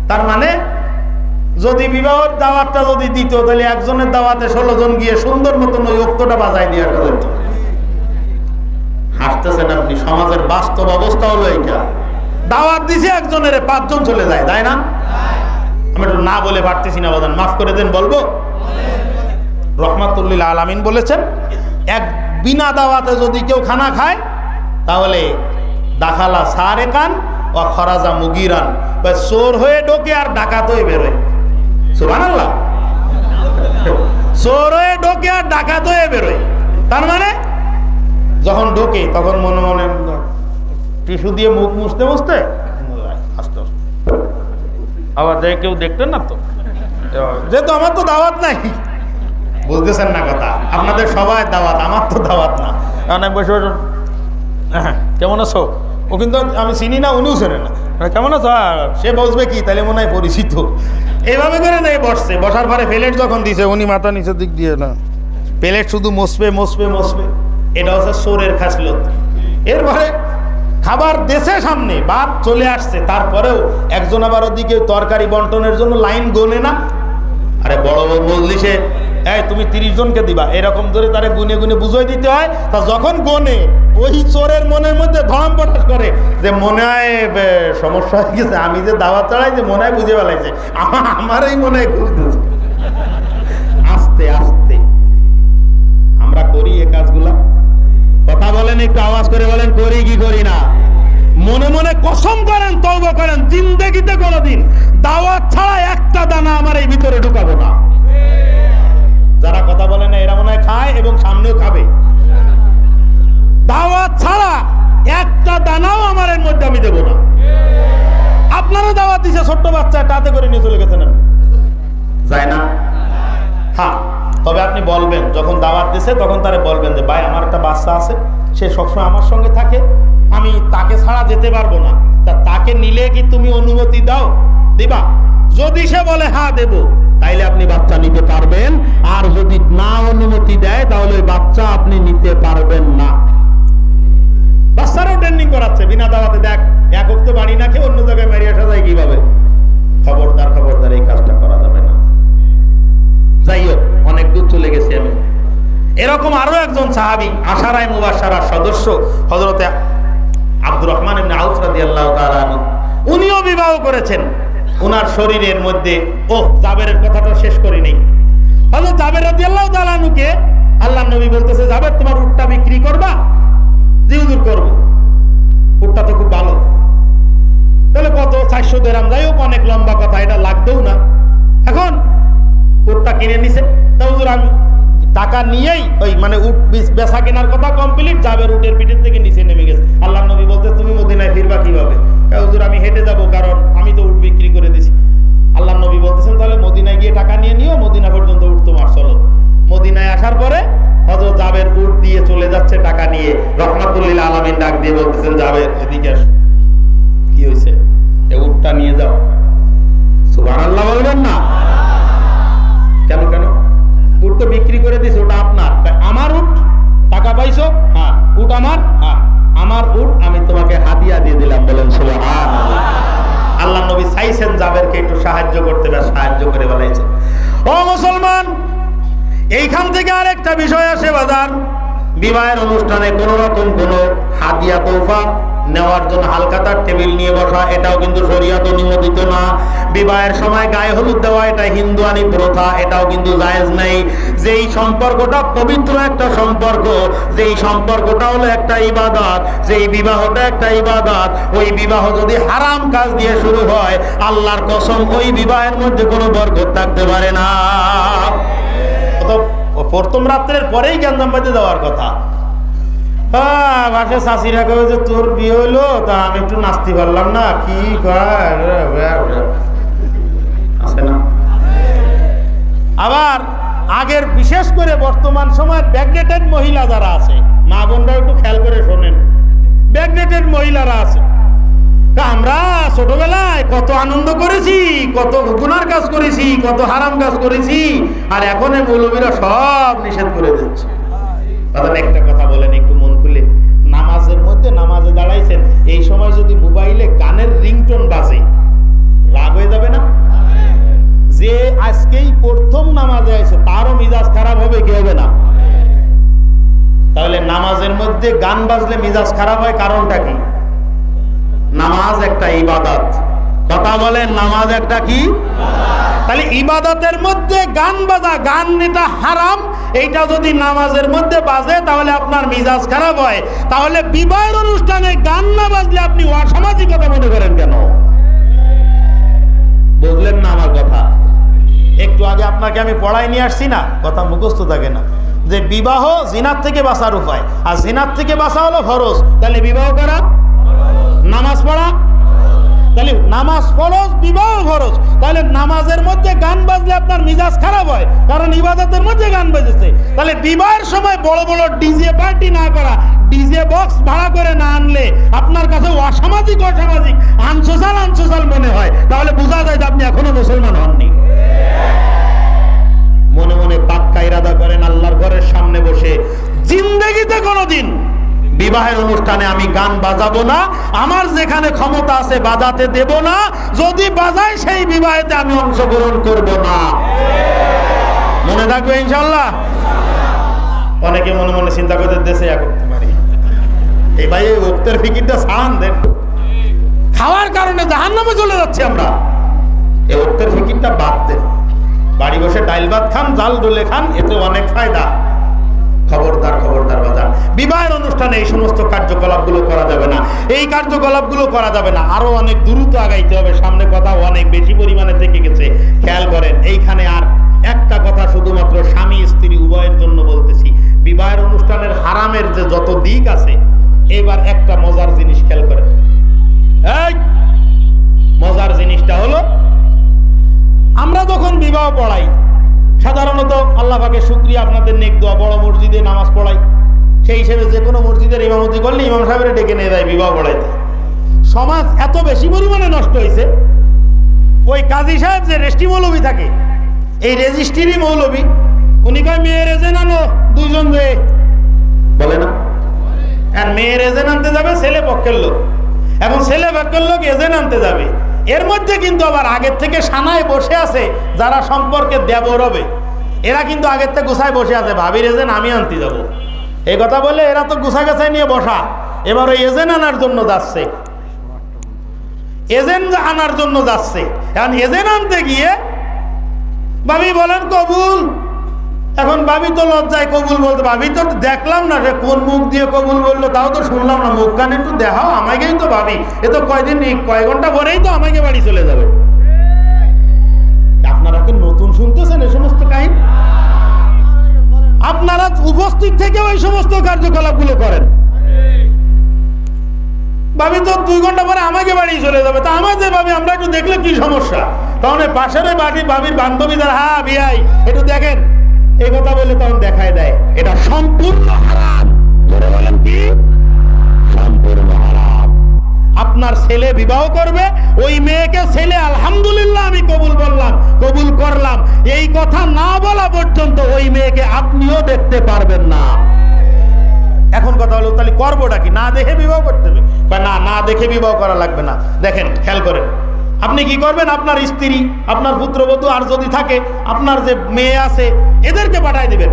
তার মানে যদি বিবাহের দাওয়াতটা যদি দিত তাহলে একজনের দাওয়াতে 16 জন গিয়ে সুন্দর মতন ওই উক্তটা বাজায় দিয়ে আসা যেত। হাসতেছেন আপনি, সমাজের বাস্তব অবস্থা হলো এইটা। দাওয়াত দিছে একজনের 5 জন চলে যায়, তাই না? আমি একটু না বলে পারতেছি না, বাদান মাফ করে দেন, বলবো? রহমাতুল্লিল আলামিন বলেছেন, এক বিনা দাওয়াতে যদি কেউ খানা খায় তাহলে দাখালা সারেকান ও খরাজা মুগিরান, চোর হয়ে ঢোকে আর ডাকাত হয়ে বেরোয়। সুবহানাল্লাহ। চোর হয়ে ঢোকে আর ডাকাত হয়ে বেরোয়। তার মানে যখন ঢোকে তখন মনে মনে টিস্যু দিয়ে মুখ মুছতে মুছতে আস্তে আস্তে আবার দেখে কেউ দেখতেন না তো, যেহেতু আমার তো দাওয়াত নাই। বুঝতেছেন না কথা? আপনাদের সবাই দাওয়াত, আমার তো দাওয়াত না। অনেক বছর কেমন আছো, ও কিন্তু আমি চিনি না, উনিও চেনে না, কেমন আছো, সে বসবে কি, তাহলে মনে হয় পরিচিত। এইভাবে করে নেই বসছে, বসার পরে প্লেট যখন দিছে উনি মাথা নিচের দিক দিয়ে না, প্লেট শুধু মসবে মসবে মসবে। এটা হচ্ছে চোরের খাসলত। এরপরে খাবার দেশে সামনে বাপ চলে আসছে, তারপরেও একজন আবার ওদিকে তরকারি বন্টনের জন্য লাইন গোনে না। আরে বড় বড় মজলিসে এই তুমি 30 জনকে দিবা, এরকম ধরে তারে গুনে গুনে বুঝাই দিতে হয়। তা যখন গোনে ওই চোরের মনের মধ্যে ধরাম পটাশ করে যে মনে হয় সমস্যা হয়ে গেছে, আমি যে দাওয়াত চড়াই যে মনে হয় বুঝে ফেলাইছে, আমারই মনে হয় খুঁজতেছে। আস্তে আস্তে আমরা করি এ কাজগুলা। কথা বলেন, একটু আওয়াজ করে বলেন, করি কি করি না? মনে মনে কসম করেন, তওবা করেন, জিন্দেগিতে কোনোদিন দাওয়াত ছাড়া একটা দানা আমার এই ভিতরে ঢুকাবো না। যারা কথা বলে না এরা মনে হয় খায় এবং সামনেও খাবে। দাওয়াত ছাড়া একটা দানাও আমার এর মধ্যে আমি দেবো না। আপনারা দাওয়াত দিছে, ছোট্ট বাচ্চা তাতে করে নিয়ে চলে গেছেন, যায় না? হ্যাঁ, তবে আপনি বলবেন, যখন দাওয়াত দিছে তখন তারে বলবেন যে ভাই আমার একটা বাচ্চা আছে, সে সবসময় আমার সঙ্গে থাকে, আমি তাকে ছাড়া যেতে পারবো না, তা তাকে নিলে কি তুমি অনুমতি দাও, দিবা? যদি সে বলে হ্যাঁ দেব, তাইলে আপনি বাচ্চা নিতে পারবেন। আর যদি না অনুমতি দেয় তাহলে ওই বাচ্চা আপনি নিতে পারবেন না। বাচ্চারাও ট্রেনিং করাচ্ছে বিনা দাওয়াতে। দেখ, একক তো বাড়ি না খেয়ে অন্য জায়গায় মারিয়ে আসা যায় কিভাবে? খবরদার খবরদার, এই কাজটা করা যাবে না। যাই হোক, অনেক দূর চলে গেছি আমি। এরকম আরো একজন সাহাবী, আশারায়ে মুবাশশারার সদস্য হযরতে আব্দুর রহমান ইবনে আউফ রাদিয়াল্লাহু তাআলা আনহু, উনিও বিবাহ করেছেন। ওনার শরীরের মধ্যে জাবেরের কথাটা শেষ করি নেই। হযরত জাবের রাদিয়াল্লাহু তাআলা আনহুকে আল্লাহর নবী বলতেছে, জাবের তোমার উটটা বিক্রি করবা? জি হুজুর করব। উটটা তো খুব ভালো। তাহলে কত? 400 দিরহাম। যাই হোক, অনেক লম্বা কথা, এটা লাগবেও না। এখন উটটা কিনে নিছে। তা হুজুর আমি টাকা নিয়েই ওই মানে উট বেচা কেনার কথা কমপ্লিট, জাবের উটের পিঠের থেকে নিচে নেমে গেছে। আল্লাহর নবী বলতে, তুমি মদিনায় ফিরবা কিভাবে? হুজুর আমি হেঁটে যাব, কারণ আমি তো উট বিক্রি করে দিছি। আল্লাহর নবী বলতেছেন, তাহলে মদিনায় গিয়ে টাকা নিয়ে নিও, মদিনা পর্যন্ত উট তোমার, চলো। মদিনায় আসার পরে হযরত জাবের উট দিয়ে চলে যাচ্ছে টাকা নিয়ে। রহমাতুল্লিল আলামিন ডাক দিয়ে বলতেছেন, জাবের এদিকে আসো। কি হয়েছে? এই উটটা নিয়ে যাও। সুবহানাল্লাহ বলবেন না? কেন কেন? উট তো বিক্রি করে দিছে, ওটা আপনার। আমার উট? টাকা পাইছো? হ্যাঁ। উট আমার? হ্যাঁ। আমার উট আমি তোমাকে হাদিয়া দিয়ে দিলাম। বলেন সুবহানাল্লাহ। আল্লাহ নবী চাইছেন জাবেরকে একটু সাহায্য করতে, বা সাহায্য করে বলাইছেন। ও মুসলমান, এইখান থেকে আরেকটা বিষয় আসে বাজার। বিবাহের অনুষ্ঠানে কোন রকম কোন হাদিয়া তোফা নেওয়ার জন্য হালখাতার টেবিল নিয়ে বসা, এটাও কিন্তু শরীয়ত অনুমোদিত না। বিবাহের সময় গায়ে হলুদ দেওয়া, এটা হিন্দুয়ানি প্রথা, এটাও কিন্তু জায়েজ নেই। যেই সম্পর্কটা পবিত্র একটা সম্পর্ক, যেই সম্পর্কটা হলো একটা ইবাদত, যেই বিবাহটা একটা ইবাদত, ওই বিবাহ যদি হারাম কাজ দিয়ে শুরু হয়, আল্লাহর কসম ওই বিবাহের মধ্যে কোনো বরকত থাকতে পারে না। প্রথম রাত্রের পরেই গ্যাঞ্জাম বাজে দেওয়ার কথা। বাসে চাষিরা কবে যে তোর বিয়ে হইলো, তা আমি একটু নাচতে পারলাম না, কি আছে না? আবার আগের, বিশেষ করে বর্তমান সময়ের ব্যাকডেটেড মহিলা যারা আছে, মা বোনরা একটু খেয়াল করে শোনেন, ব্যাকডেটেড মহিলারা আছে। আমরা ছোটবেলায় কত আনন্দ করেছি, কত গুনার কাজ করেছি, কত হারাম কাজ করেছি, আর এখন এই মৌলবীরা সব নিষেধ করে দিচ্ছে। তাহলে একটা কথা বলেন একটু মন খুলে, নামাজের মধ্যে নামাজে দাঁড়াইছেন, এই সময় যদি মোবাইলে গানের রিংটোন বাজে, রাগ হয়ে যাবে না? হবে কি হবে না? তাহলে নামাজের মধ্যে গান বাজলে মিজাজ খারাপ হয়, কারণটা কি? নামাজ একটা ইবাদত। কথা বলেন, নামাজ একটা কি? তাহলে ইবাদতের মধ্যে গান বাজা, গান এটা হারাম, এইটা যদি নামাজের মধ্যে বাজে তাহলে আপনার মিজাজ খারাপ হয়। তাহলে বিবাহের অনুষ্ঠানে গান না বাজলে আপনি অসামাজিকতা মনে করেন কেন? বুঝলেন না আমার কথা? একটু আগে আপনাকে আমি পড়াই নিয়ে আসছি না, কথা মুখস্থ থাকে না, যে বিবাহ জিনার থেকে বাঁচার উপায়, আর জিনার থেকে বাঁচা হলো ফরজ। তাহলে বিবাহ করা, নামাজ পড়া, তাহলে নামাজ ফরজ, বিবাহ ফরজ। তাহলে নামাজের মধ্যে গান বাজলে আপনার মিজাজ খারাপ হয়, কারণ ইবাদতের মধ্যে গান বাজেছে। তাহলে বিবাহের সময় বড় বড় ডিজে পার্টি না করা, ডিজে বক্স ভাড়া করে না আনলে আপনার কাছে অসামাজিক অসামাজিক আনসোশাল মনে হয়, তাহলে বোঝা যায় যে আপনি এখনো মুসলমান হননি। মনে মনে পাক্কা ইরাদা করেন, আল্লাহর ঘরের সামনে বসে জিন্দেগিতে কোনোদিন বিবাহের অনুষ্ঠানে আমি গান বাজাবো না, আমার যেখানে ক্ষমতা আছে বাজাতে দেব না, যদি বাজায় সেই বিবাহেতে আমি অংশগ্রহণ করব না। মনে থাকবে ইনশাআল্লাহ? অনেকে মনে মনে চিন্তা করতে দেশে এক করতে পারি, এই ভাই এই ওক্তের ফিকিরটা ছাড়ান দেন, খাওয়ার কারণে জাহান্নামে চলে যাচ্ছে আমরা। এই ওক্তের ফিকিরটা বাদ দেন, বাড়ি বসে ডাইল ভাত খান, জাল ডলে খান, এতে অনেক ফায়দা। খবরদার খবরদার বাজার, বিবাহের অনুষ্ঠানে এই সমস্ত কার্যকলাপগুলো করা যাবে না, এই কার্যকলাপগুলো করা যাবে না। আরো অনেক দ্রুত আগাইতে হবে, সামনে কথা অনেক বেশি পরিমাণে থেকে গেছে, খেয়াল করেন। এইখানে আর একটা কথা শুধুমাত্র স্বামী স্ত্রী উভয়ের জন্য বলতেছি, বিবাহের অনুষ্ঠানের হারামের যে যত দিক আছে, এবার একটা মজার জিনিস খেয়াল করেন। এই মজার জিনিসটা হলো, আমরা যখন বিবাহ পড়াই, সাধারণত আল্লাহ পাকের শুকরিয়া, আপনাদের নেক দোয়া, বড় মসজিদে নামাজ পড়াই, সেই হিসেবে যে কোনো মসজিদের ইমামতি করলে ইমাম সাহেবের ডেকে নিয়ে যায় বিবাহ পড়াইতে। সমাজ এত বেশি পরিমাণে নষ্ট হয়েছে, ওই কাজী সাহেব যে রেজিস্ট্রি মৌলবী থাকে, এই রেজিস্ট্রি মৌলবী, উনি কয় মেয়ের এজেন্ট আনো, দুইজন যে বলে না, আর মেয়ের এজেন্ট আনতে যাবে ছেলে পক্ষের লোক, এখন ছেলে পক্ষের লোক এজেন্ট আনতে যাবে। এর মধ্যে কিন্তু আবার আগের থেকে সানায় বসে আছে যারা সম্পর্কে দেবর হবে, এরা কিন্তু আগের থেকে গুছায় বসে আছে, ভাবির এজেন্ট আমি আনতে যাব, এই কথা বলে এরা তো গুছা গেছায় নিয়ে বসা। এবার ওই এজেন্ট আনার জন্য যাচ্ছে, এজেন্ট আনার জন্য যাচ্ছে। এখন এজেন্ট আনতে গিয়ে ভাবি বলেন কবুল, এখন ভাবি তো লজ্জায় কবুল বলতে, ভাবি তো দেখলাম না সে কোন মুখ দিয়ে কবুল বললো, তাও তো শুনলাম না, মুখ কানে একটু দেখাও আমাকেই তো, ভাবি এ তো কয়দিন কয়েক ঘন্টা পরেই তো আমাকে বাড়ি চলে যাবে। আপনারা কি নতুন শুনতেছেন এই সমস্ত কাহিনী? আপনারা উপস্থিত থেকে ওই সমস্ত কার্যকলাপ গুলো করেন। ভাবি তো 2 ঘন্টা পরে আমাকে বাড়ি চলে যাবে, তা আমার যে ভাবি আমরা একটু দেখলে কি সমস্যা, তখন পাশের ভাবির বান্ধবী যারা, হ্যাঁ বিয়াই একটু দেখেন, এই কথা বলে তখন দেখায় দেয়। এটা সম্পূর্ণ হারাম। বলেন কি? সম্পূর্ণ হারাম। আপনার ছেলে বিবাহ করবে, ওই মেয়েকে ছেলে আলহামদুলিল্লাহ আমি কবুল বললাম, কবুল করলাম, এই কথা না বলা পর্যন্ত ওই মেয়েকে আপনিও দেখতে পারবেন না। এখন কথা হলো তাহলে করবোটা কি? না দেখে বিবাহ করতে হবে? না দেখে বিবাহ করা লাগবে না। দেখেন খেয়াল করেন, আপনি কি করবেন, আপনার স্ত্রী, আপনার পুত্রবধূ আর যদি থাকে, আপনার যে মেয়ে আছে, এদেরকে পাঠায় দিবেন।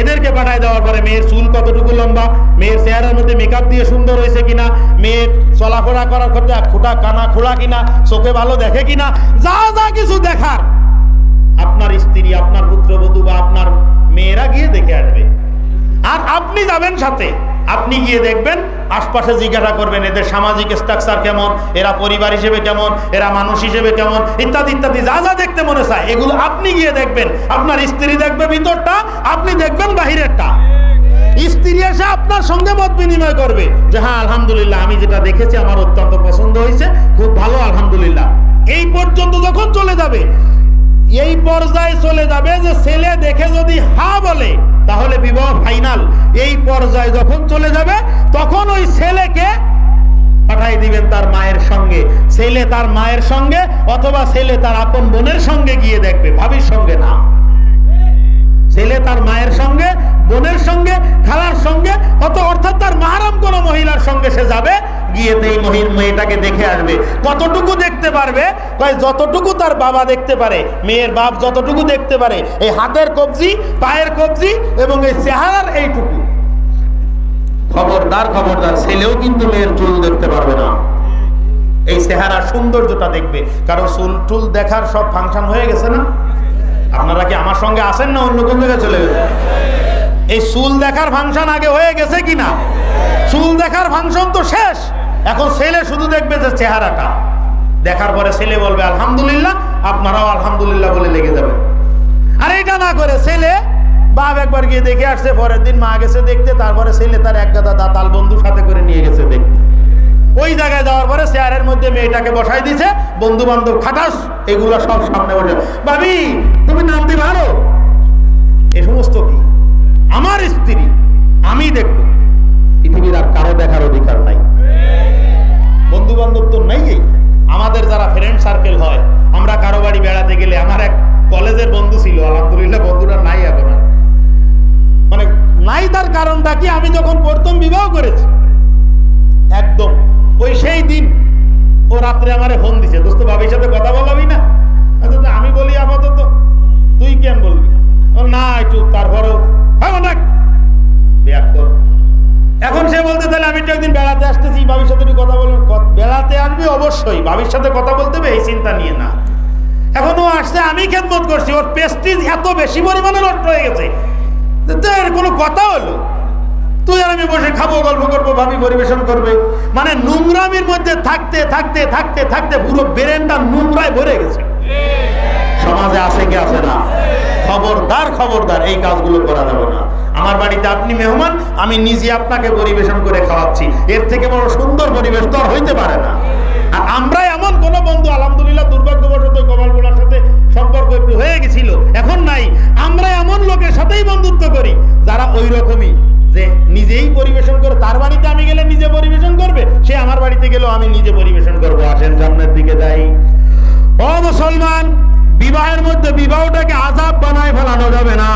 এদেরকে পাঠায় দেওয়ার পরে মেয়ের চুল কতটুকু লম্বা, মেয়ের চেহারার মধ্যে মেকআপ দিয়ে সুন্দর হয়েছে কিনা, মেয়ের চলাফেরা করার ক্ষেত্রে খোটা কানা খোলা কিনা, চোখে ভালো দেখে কিনা, যা যা কিছু দেখার আপনার স্ত্রী, আপনার পুত্রবধূ বা আপনার মেয়েরা গিয়ে দেখে আসবে। আর আপনি যাবেন সাথে, আপনি গিয়ে দেখবেন, আশপাশে জিজ্ঞাসা করবেন এদের সামাজিক স্ট্রাকচার কেমন, এরা পরিবার হিসেবে কেমন, এরা মানুষ হিসেবে কেমন, ইত্যাদি ইত্যাদি যা যা দেখতে মনে চায় এগুলো আপনি গিয়ে দেখবেন। আপনার স্ত্রী দেখবে ভিতরটা, আপনি দেখবেন বাহিরেরটা। স্ত্রী এসে আপনার সঙ্গে মত বিনিময় করবে যে হ্যাঁ আলহামদুলিল্লাহ আমি যেটা দেখেছি আমার অত্যন্ত পছন্দ হয়েছে, খুব ভালো আলহামদুলিল্লাহ। এই পর্যন্ত যখন চলে যাবে, এই পর্যায়ে চলে যাবে যে ছেলে দেখে যদি হা বলে তাহলে বিবাহ ফাইনাল। এই পর্যায়ে যখন চলে যাবে তখন ওই ছেলেকে পাঠাই দিবেন তার মায়ের সঙ্গে, ছেলে তার মায়ের সঙ্গে অথবা ছেলে তার আপন বোনের সঙ্গে গিয়ে দেখবে, ভাবির সঙ্গে না। ছেলে তার মায়ের সঙ্গে, বোনের সঙ্গে, খালার সঙ্গে, অর্থাৎ তার মাহরাম কোন মহিলার সঙ্গে সে যাবে, গিয়ে এই মেয়েটাকে দেখে আসবে। কতটুকু দেখতে পারবে? যতটুকু তার বাবা দেখতে পারে, মেয়ের বাপ যতটুকু দেখতে পারে, এই হাতের কবজি, পায়ের কবজি এবং এই চেহারার এইটুকু। খবরদার খবরদার, ছেলেও কিন্তু মেয়ের চুল দেখতে পারবে না, এই চেহারার সৌন্দর্যটা দেখবে। কারণ চুল টুল দেখার সব ফাংশন হয়ে গেছে না? আপনারা কি আমার সঙ্গে আসেন না অন্য কোন জায়গায় চলে গেছে? এই চুল দেখার ফাংশন আগে হয়ে গেছে কিনা? চুল দেখার ফাংশন তো শেষ। এখন ছেলে শুধু দেখবে যে চেহারাটা, দেখার পরে ছেলে বলবে আলহামদুলিল্লাহ, আপনারাও আলহামদুলিল্লাহ বলে লেগে যাবেন। আর এটা না করে ছেলে বাপ একবার গিয়ে দেখে আসছে, পরের দিন মা গেছে দেখতে, তারপরে ছেলে তার এক গাদা দাতাল বন্ধু সাথে করে নিয়ে গেছে দেখতে। ওই জায়গায় যাওয়ার পরে চেয়ারের মধ্যে মেয়েটাকে বসাই দিছে, বন্ধু বান্ধব খাটাস এগুলো সব সামনে বসে, ভাবি তুমি নামতে পারো? এ সমস্ত কি আমার স্ত্রী, আমি দেখবো, পৃথিবীর আর কারো দেখার অধিকার নাই। বন্ধু বান্ধব তো নাই। আমাদের যারা ফ্রেন্ড সার্কেল হয়, আমরা কারো বাড়ি বেড়াতে গেলে, আমার এক কলেজের বন্ধু ছিল, আলহামদুলিল্লাহ বন্ধুটা নাই এখন, মানে নাই। তার কারণটা কি? আমি যখন প্রথম বিবাহ করেছি, একদম ওই সেই দিন ও রাত্রে আমারে ফোন দিছে, দোস্ত ভাবির সাথে কথা বলাবি না? আচ্ছা আমি বলি আপাতত, তুই কেন বলবি না একটু, তারপরেও এখন সে বলতে, তাহলে আমি একটু একদিন বেড়াতে আসতেছি, ভাবির সাথে একটু কথা বলবো। বেড়াতে আসবি অবশ্যই, ভাবির সাথে কথা বলতে হবে এই চিন্তা নিয়ে না। এখন ও আসছে, আমি খেদমত করছি, ওর প্রেস্টিজ এত বেশি পরিমাণে নষ্ট হয়ে গেছে, কোনো কথা হলো? তুই আর আমি বসে খাবো, গল্প করবো, ভাবি পরিবেশন করবে, মানে নোংরামির মধ্যে থাকতে থাকতে থাকতে থাকতে পুরো ব্রেনটা নোংরায় ভরে গেছে। সমাজে আছে কি আছে না? খবরদার খবরদার, এই কাজগুলো করা যাবে না। আমার বাড়িতে আপনি মেহমান, আমি নিজে আপনাকে পরিবেশন করে খাওয়াচ্ছি, এর থেকে বড় সুন্দর পরিবেশ তো আর হইতে পারে না। আর আমরা এমন কোন বন্ধু, আলহামদুলিল্লাহ দুর্ভাগ্যবশত কপালগুলোর সাথে সম্পর্ক একটু হয়ে গেছিল, এখন নাই। আমরা এমন লোকের সাথেই বন্ধুত্ব করি যারা ওই রকমই, যে নিজেই পরিবেশন করে, তার বাড়িতে আমি গেলে নিজে পরিবেশন করবে, সে আমার বাড়িতে গেলেও আমি নিজে পরিবেশন করবো। আসেন সামনের দিকে যাই। ও মুসলমান, বিবাহের মধ্যে বিবাহটাকে আযাব বানায় ফেলানো যাবে না।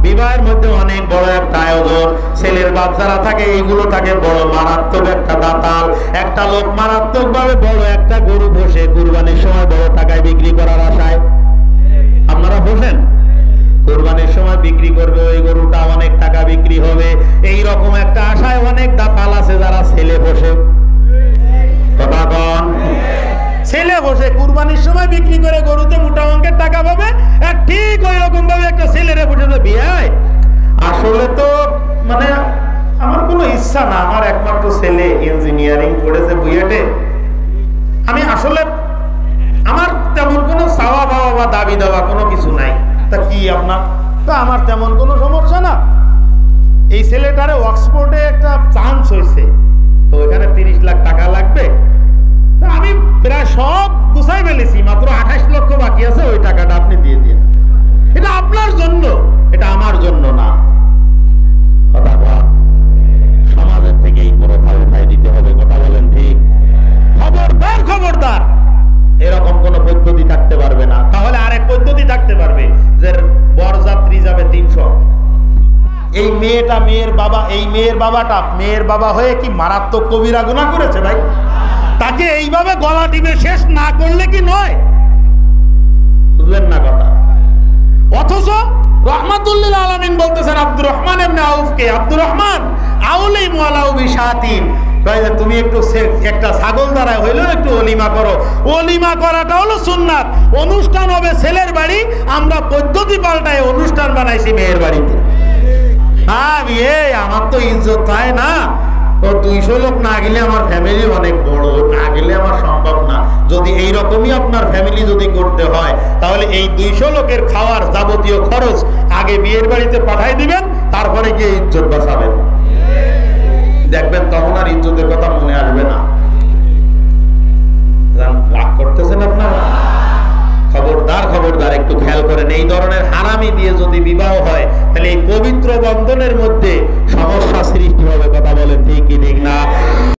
বিবাহের মধ্যে অনেক বড় একটা আয়োজন। ছেলের বাপ যারা থাকে, এইগুলো থাকে বড় মারাত্মক একটা দাতাল। একটা লোক মারাত্মক ভাবে বড় একটা গরু বসে কুরবানির সময় বড় টাকায় বিক্রি করার আশায়, আপনারা বসেন, কুরবানির সময় বিক্রি করবে ওই গরুটা, অনেক টাকা বিক্রি হবে, এই রকম একটা আশায় অনেক দাতাল আছে যারা ছেলে বসে, কথা কন, ছেলে বসে কুরবানির সময় বিক্রি করে গরুতে মোটা অঙ্কের টাকা পাবে। আর ঠিক ওই রকম ভাবে একটা ছেলেরে বসে বিয়ে, আসলে তো মানে আমার কোনো ইচ্ছা না, আমার একমাত্র ছেলে ইঞ্জিনিয়ারিং পড়েছে বুয়েটে, আমি আসলে আমার তেমন কোনো চাওয়া পাওয়া বা দাবি দেওয়া কোনো কিছু নাই। তা কি আপনার? তা আমার তেমন কোনো সমস্যা না। এই ছেলেটারে অক্সফোর্ডে একটা চান্স হয়েছে, তো এখানে 30 লাখ টাকা লাগবে। আমি প্রায় সব গুছাই ফেলেছি, মাত্র 28 লক্ষ বাকি আছে, ওই টাকাটা আপনি দিয়ে দিন। এটা আপনার জন্য, এটা আমার জন্য না। কথা বল, সমাজের থেকে এই প্রথা উঠাই দিতে হবে, কথা বলেন ঠিক? খবরদার খবরদার, এরকম কোন পদ্ধতি থাকতে পারবে না। তাহলে আরেক পদ্ধতি থাকতে পারবে, যে বরযাত্রী যাবে 300। এই মেয়েটা, মেয়ের বাবা, এই মেয়ের বাবাটা মেয়ের বাবা হয়ে কি মারাত্মক কবিরা গুনাহ করেছে ভাই? তাকে এইভাবে গলা টিপে শেষ না করলে কি নয়? বুঝলেন না কথা? অথচ রহমাতুল্লিল আলামিন বলতেছেন আব্দুর রহমান ইবনে আউফকে, আব্দুর রহমান আউলি মুআলাউ বিশাতিন, তুমি একটু একটা ছাগল দ্বারা হইলেও একটু অলিমা করো। অলিমা করাটা হলো সুন্নাত। অনুষ্ঠান হবে ছেলের বাড়ি, আমরা পদ্ধতি পাল্টায় অনুষ্ঠান বানাইছি মেয়ের বাড়িতে। হ্যাঁ বিয়ে, আমার তো ইজ্জত তাই না? তো 200 লোক না গেলে আমার ফ্যামিলি অনেক বড়, না গেলে আমার সম্ভব না। যদি এইরকমই আপনার ফ্যামিলি যদি করতে হয়, তাহলে এই 200 লোকের খাওয়ার যাবতীয় খরচ আগে বিয়ের বাড়িতে পাঠাই দিবেন, তারপরে গিয়ে ইজ্জত বাঁচাবেন। দেখবেন তখন আর ইজ্জতের কথা মনে আসবে না। রাগ করতেছেন আপনারা? খবরদার খবরদার, একটু খেয়াল করেন। এই ধরনের হারামি দিয়ে যদি বিবাহ হয়, তাহলে এই পবিত্র বন্ধনের মধ্যে সমস্যা সৃষ্টি হবে। কথা বলেন ঠিক কি ঠিক না?